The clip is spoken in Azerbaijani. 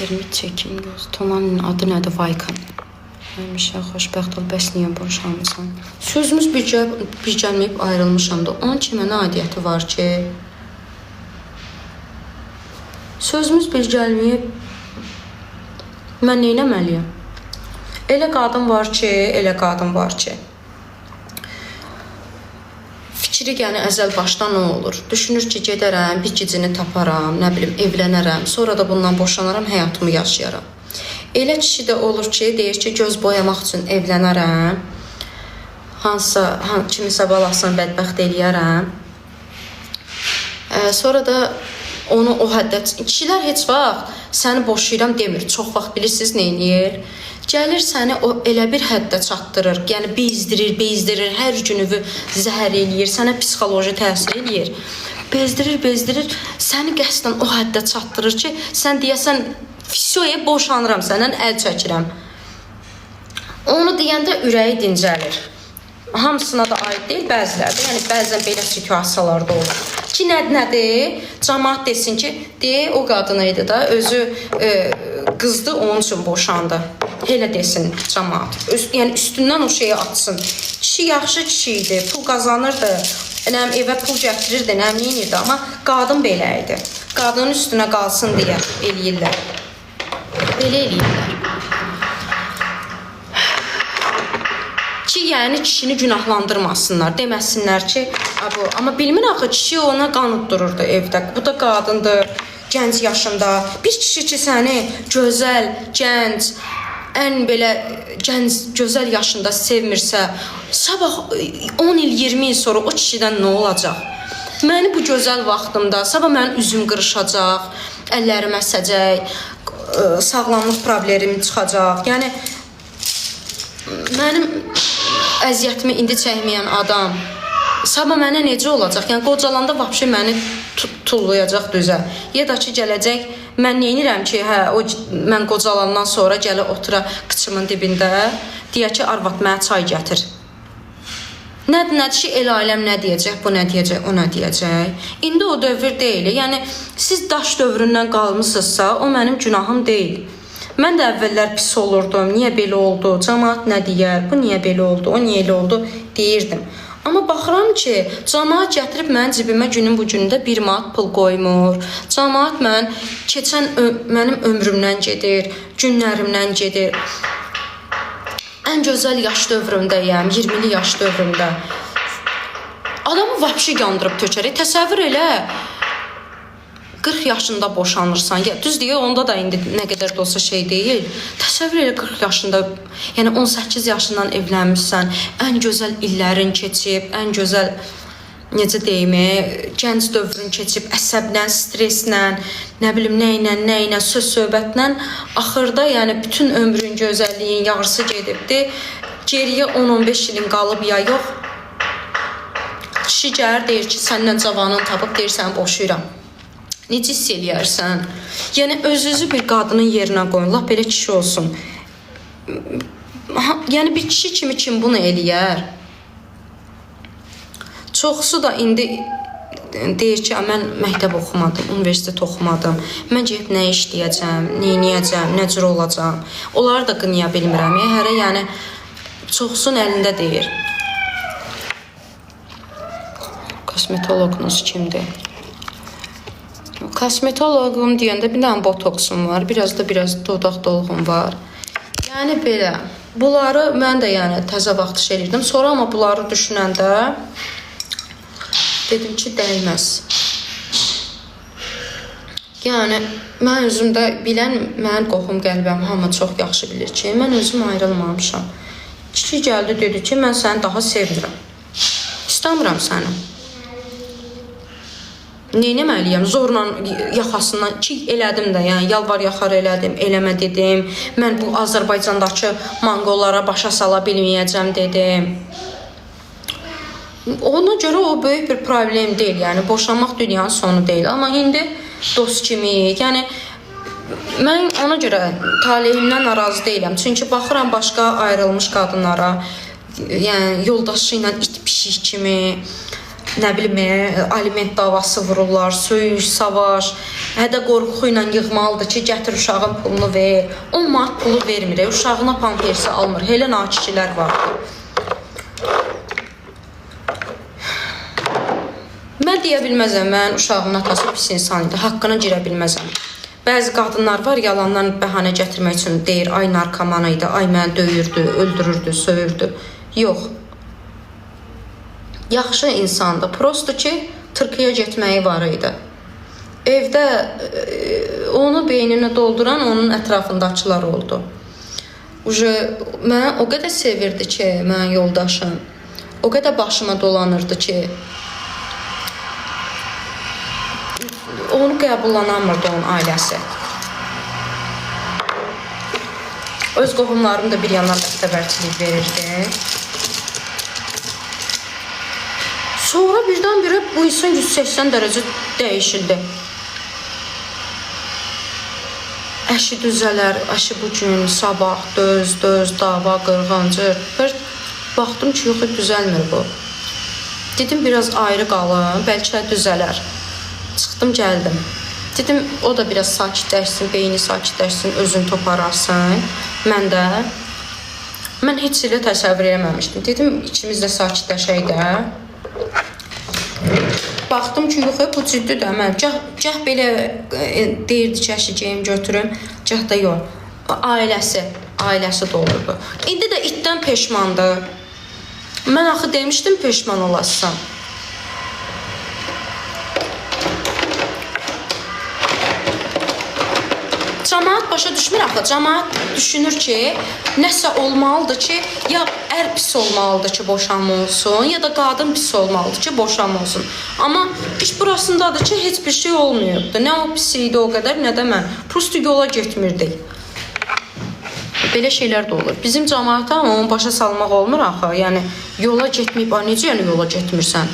Termit çəkim göz. Tomanın adı nədir? Vaykan. Həmişə xoşbəxt ol, bəs niyə boşanmısan? Sözümüz bircəlməyib ayrılmışam da. Onun ki, mənə aidiyyəti var ki, sözümüz bircəlməyib mən neynəməliyəm? Elə qadın var ki, fikri yəni əzəl başdan nə olur? Düşünür ki, gedərəm, bir gicini taparam, nə bilim, evlənərəm, sonra da bundan boşanaram, həyatımı yaşayaram. Elə kişi də olur ki, deyir ki, göz boyamaq üçün evlənərəm, kimisə balasını bədbəxt eləyərəm. Sonra da onu o həddə... Kişilər heç vaxt səni boşayıram demir, çox vaxt bilirsiniz nə eləyir? Gəlir səni o elə bir həddə çatdırır, yəni bezdirir, hər günüvü zəhər eləyir, sənə psixoloji təsir eləyir. Bezdirir, səni qəsdən o həddə çatdırır ki, sən deyəsən, fisioya boşanıram səndən, əl çəkirəm. Onu deyəndə ürəyi dincəlir. Hamısına da aid deyil, bəzilərdə, yəni bəzən belə situasiyalarda olur. Ki, nədir? Cəmaət desin ki, o qadın idi da, özü qızdı, onun üçün boşandı. Elə desin cəmaət. Yəni üstündən o şeyi atsın. Kişi yaxşı kişi idi, pul qazanırdı, evə pul gətirirdi, nəmliyinirdi, amma qadın belə idi. Qadının üstünə qalsın deyə eləyirlər. Belə eləyirlər. Ki, yəni kişini günahlandırmasınlar, deməsinlər ki, amma bilmir axı, kişi ona qan utdururdu evdə. Bu da qadındır, gənc yaşında. Bir kişi ki, səni gözəl, gənc, ən belə gənc, gözəl yaşında sevmirsə, sabah 10 il, 20 il sonra o kişidən nə olacaq? Məni bu gözəl vaxtımda, sabah mənim üzüm qırışacaq, əllərim əsəcək, sağlamlıq problemim çıxacaq. Yəni, mənim əziyyətimi indi çəkməyən adam sabah mənə necə olacaq? Yəni, qocalanda vapşı məni tullayacaq düzə. Ya da ki, gələcək, mən neynirəm ki, mən qocalandan sonra gələ otura qıçımın dibində, deyə ki, arvad mənə çay gətir. Nədir ki, el aləm nə deyəcək, bu nə deyəcək, o nə deyəcək. İndi o dövr deyil. Yəni, siz daş dövründən qalmışsınızsa, o mənim günahım deyil. Mən də əvvəllər pis olurdum, niyə belə oldu, cəmaət nə deyər, bu niyə belə oldu, o niyə elə oldu, deyirdim. Amma baxıram ki, cəmaət gətirib mənim cibimə günün bu günündə 1 manat pul qoymur. Cəmaət mənim ömrümdən gedir, günlərimdən gedir. Ən gözəl yaş dövrümdəyəm, 20-li yaş dövrümdə. Adamı vapşı yandırıb tökərək. Təsəvvür elə, 40 yaşında boşanırsan. Düz deyə, onda da indi nə qədər də olsa şey deyil. Təsəvvür elə 40 yaşında, yəni 18 yaşından evlənmişsən, ən gözəl illərin keçib, ən gözəl, necə deyim, gənc dövrün keçib, əsəblə, streslə, nə bilim, nəylə, söz-söhbətlə, axırda, yəni, bütün ömrün gözəlliyin yarısı gedibdir, geriyə 10-15 ilin qalıb ya yox. Kişi gəlir, deyir ki, səndən cavanın tapıb, deyir, səni boşuyuram. Necə hiss eləyərsən? Yəni, özünüzü bir qadının yerinə qoyun, lap belə kişi olsun. Yəni, bir kişi kimi kim bunu eləyər? Çoxsu da indi deyir ki, mən məktəb oxumadım, universitet oxumadım. Mən gedib nə işləyəcəm, neyniyəcəm, nə cür olacam. Onları da qınıya bilmirəm. Hərə, yəni, çoxsun əlində deyir. Kosmetoloqunuz kimdir? Kosmetoloqum deyəndə bir dənə botoksum var, biraz dodaq dolğum var. Yəni, belə. Bunları mən də, yəni, təzə vaxt şey edirdim. Sonra amma bunları düşünəndə dedim ki, dəyməz. Yəni, mən özümdə bilən, mənim qoxum qəlbəm hamı çox yaxşı bilir ki, mən özüm ayrılmamışam. Kişi gəldi, dedi ki, mən səni daha sevirəm. İstəmirəm səni. Neynəməliyəm? Zorla yaxasından ki, elədim də, yəni, yalvar yaxar elədim, eləmə dedim. Mən bu Azərbaycandakı manqollara başa sala bilməyəcəm dedim. Ona görə o böyük bir problem deyil, yəni boşanmaq dünyanın sonu deyil. Amma indi dost kimi, yəni mən ona görə talihimdən narazı deyiləm. Çünki baxıram başqa ayrılmış qadınlara, yəni yoldaşı ilə it pişik kimi, nə bilim, aliment davası vururlar, söyüş, savaş, hədə qorxu ilə yığmalıdır ki, gətir uşağın pulunu ver. 10 manat pulu vermir, uşağına pampersi almır. Elə nakişilər vardır. Mən deyə bilməzəm, mən uşağımın atası pis insan idi, haqqına girə bilməzəm. Bəzi qadınlar var, yalandan bəhanə gətirmək üçün deyir, ay narkoman idi, ay məni döyürdü, öldürürdü, söyürdü. Yox. Yaxşı insandı, prosto ki, Türkiyə getməyi var idi. Evdə onu beynini dolduran onun ətrafındakılar oldu. Mənə o qədər sevirdi ki, mənim yoldaşım, o qədər başıma dolanırdı ki, onu qəbullanamırdı onun ailəsi. Öz qohumlarım da bir yandan bəxtəvərçilik verirdi. Sonra birdən-birə bu insan 180 dərəcə dəyişildi. Əşi düzələr, əşi bu gün, sabah, döz, dava, qırğancır. Baxdım ki, yox, düzəlmir bu. Dedim, biraz ayrı qalın, bəlkə düzələr. Çıxdım, gəldim. Dedim, o da biraz sakitləşsin, beyni sakitləşsin, özünü topararsın. Mən heç ilə təsəvvür eləməmişdim. Dedim, ikimiz də sakitləşək də. Baxdım ki, yox, bu ciddidir əməl. Gah belə deyirdi ki, əşəcəyim, götürüm, gah da yox. Ailəsi də olurdu. İndi də itdən peşmandır. Mən axı demişdim peşman olasın. Cəmaət başa düşmür axı. Cəmaət düşünür ki, nəsə olmalıdır ki, ya ər pis olmalıdır ki, boşanma olsun, ya da qadın pis olmalıdır ki, boşanma olsun. Amma iş burasındadır ki, heç bir şey olmuyordu. Nə o pis idi o qədər, nə də mən. Prosto yola getmirdik. Belə şeylər də olur. Bizim cəmaətə onu başa salmaq olmur axı. Yəni, yola getməyib, necə yəni yola getmirsən?